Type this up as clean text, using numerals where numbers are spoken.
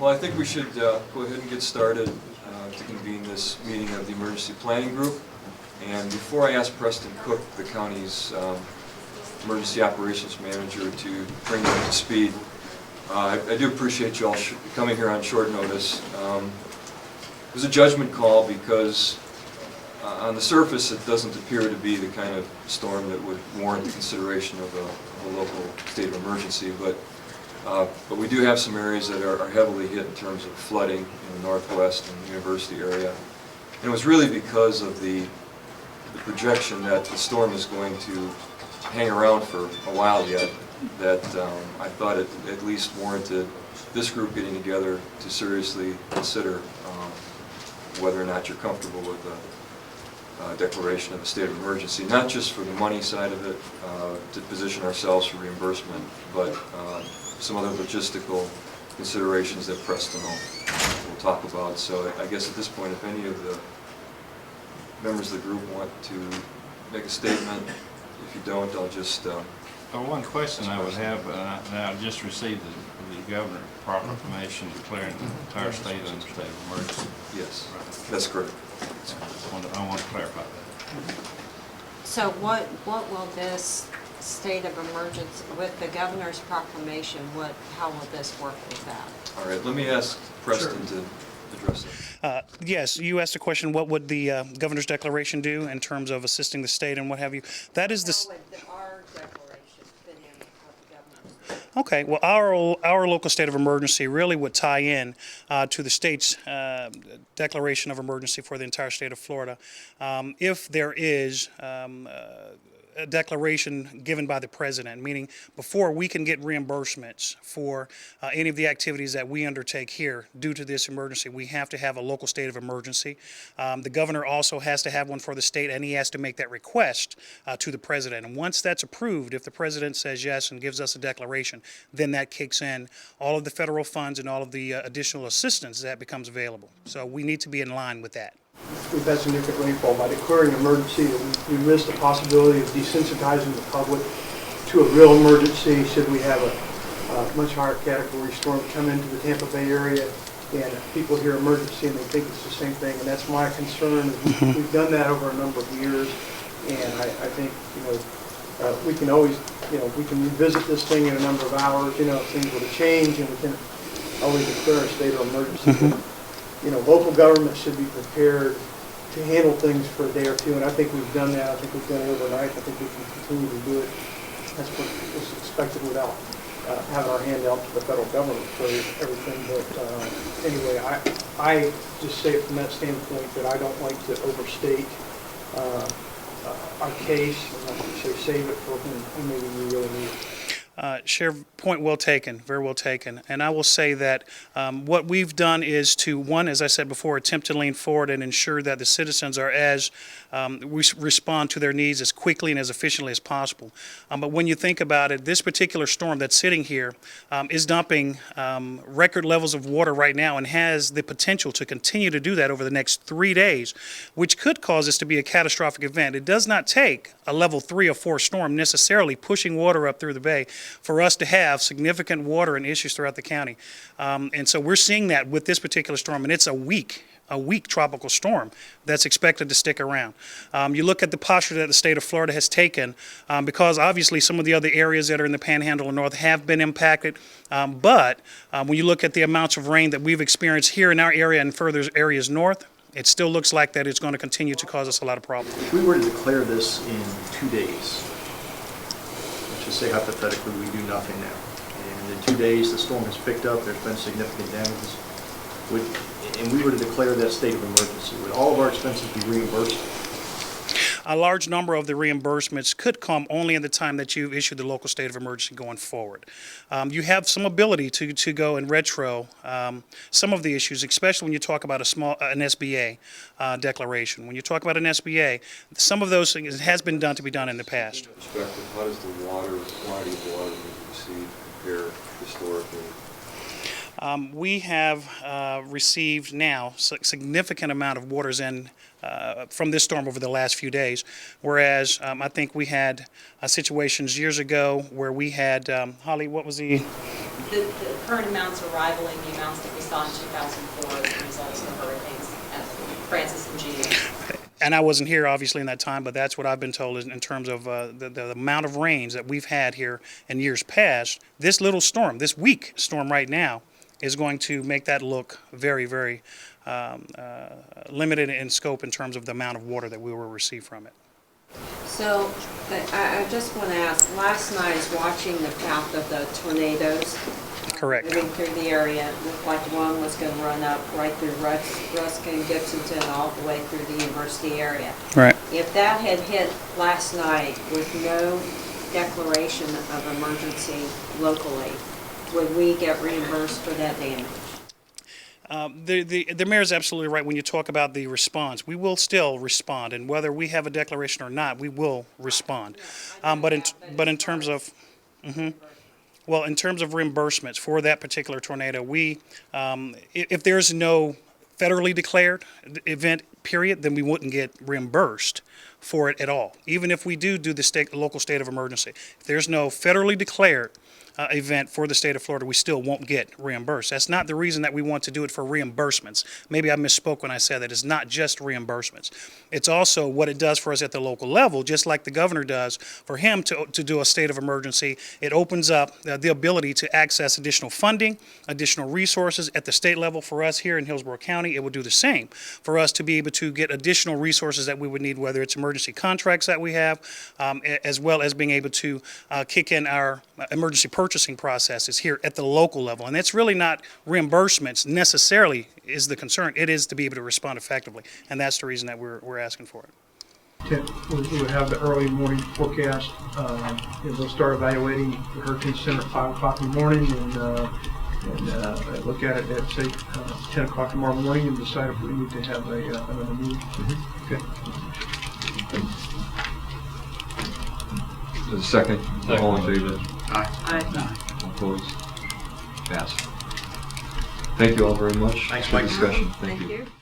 Well, I think we should go ahead and get started to convene this meeting of the Emergency Planning Group. And before I ask Preston Cook, the county's Emergency Operations Manager, to bring you up to speed, I do appreciate you all coming here on short notice. It was a judgment call because on the surface it doesn't appear to be the kind of storm that would warrant the consideration of a local state of emergency, but we do have some areas that are heavily hit in terms of flooding in the northwest and University area. And it was really because of the projection that the storm is going to hang around for a while yet that I thought it at least warranted this group getting together to seriously consider whether or not you're comfortable with a declaration of a state of emergency, not just for the money side of it, to position ourselves for reimbursement, but some other logistical considerations that Preston will talk about. So I guess at this point, if any of the members of the group want to make a statement, if you don't, I'll just... one question I would have, I just received the governor's proclamation declaring the entire state under state of emergency. Yes, right. That's correct. I want to clarify that. So what will this state of emergency, with the governor's proclamation, how will this work with that? All right, let me ask Preston to address that. Yes, you asked a question, what would the governor's declaration do in terms of assisting the state and what have you? That is the... How would our declaration fit in with what the governor's doing? Okay, well, our local state of emergency really would tie in to the state's declaration of emergency for the entire state of Florida. If there is a declaration given by the president, meaning before we can get reimbursements for any of the activities that we undertake here due to this emergency, we have to have a local state of emergency. The governor also has to have one for the state, and he has to make that request to the president. And once that's approved, if the president says yes and gives us a declaration, then that kicks in all of the federal funds and all of the additional assistance that becomes available. So we need to be in line with that. We've had significant rainfall. By declaring emergency, we risk the possibility of desensitizing the public to a real emergency should we have a much higher category storm come into the Tampa Bay area and people hear emergency and they think it's the same thing, and that's my concern. We've done that over a number of years, and I think we can always we can revisit this thing in a number of hours if things were to change, and we can always declare a state of emergency. Local government should be prepared to handle things for a day or two, and I think we've done that. I think we've done it overnight. I think we can continue to do it. That's what is expected without having our hand out to the federal government for everything. But anyway, I just say it from that standpoint that I don't like to overstate our case, and I should say save it for when maybe we really need it. Sheriff, point well taken, very well taken. And I will say that what we've done is to, one, as I said before, attempt to lean forward and ensure that the citizens are we respond to their needs as quickly and as efficiently as possible. But when you think about it, this particular storm that's sitting here is dumping record levels of water right now and has the potential to continue to do that over the next 3 days, which could cause this to be a catastrophic event. It does not take a level 3 or 4 storm necessarily pushing water up through the bay for us to have significant water and issues throughout the county. And so we're seeing that with this particular storm, and it's a weak tropical storm that's expected to stick around. You look at the posture that the state of Florida has taken, because obviously some of the other areas that are in the Panhandle and North have been impacted, but when you look at the amounts of rain that we've experienced here in our area and further areas north, it still looks like that it's going to continue to cause us a lot of problems. If we were to declare this in 2 days, let's just say hypothetically we do nothing now, and in 2 days the storm has picked up, there's been significant damages, and we were to declare that state of emergency, would all of our expenses be reimbursed? A large number of the reimbursements could come only in the time that you've issued the local state of emergency going forward. You have some ability to go and retro some of the issues, especially when you talk about an SBA declaration. When you talk about an SBA, some of those things has been done to be done in the past. How does the quantity of water you receive compare historically? We have received now significant amount of waters in from this storm over the last few days, whereas I think we had situations years ago where we had, Holly, what was the current amounts are rivaling the amounts that we saw in 2004 as a result of the hurricanes, Francis and Gina. And I wasn't here, obviously, in that time, but that's what I've been told in terms of the amount of rains that we've had here in years past. This little storm, this weak storm right now, is going to make that look very, very limited in scope in terms of the amount of water that we will receive from it. So, I just want to ask, last night is watching the path of the tornadoes. Correct. Moving through the area, it looked like one was going to run up right through Ruskin, Gibsonton, all the way through the university area. Right. If that had hit last night with no declaration of emergency locally, would we get reimbursed for that damage? The mayor is absolutely right when you talk about the response. We will still respond, and whether we have a declaration or not, we will respond. But in terms of, well, in terms of reimbursements for that particular tornado, we, if there's no federally declared event, period, then we wouldn't get reimbursed for it at all. Even if we do the local state of emergency, if there's no federally declared event for the state of Florida, we still won't get reimbursed. That's not the reason that we want to do it for reimbursements. Maybe I misspoke when I said that. It's not just reimbursements. It's also what it does for us at the local level, just like the governor does for him to do a state of emergency. It opens up the ability to access additional funding, additional resources at the state level. For us here in Hillsborough County, it will do the same for us to be able to get additional resources that we would need, whether it's emergency contracts that we have, as well as being able to kick in our emergency purchasing processes here at the local level. And it's really not reimbursements necessarily is the concern. It is to be able to respond effectively. And that's the reason that we're asking for it. We would have the early morning forecast. They'll start evaluating the Hurricane Center at 5 o'clock in the morning and look at it at, say, 10 o'clock tomorrow morning and decide if we need to have another meeting. Okay. Is it second? All in favor? Aye. Opposed? Passed. Thank you all very much. Thanks, for the Mike. discussion. Thank you.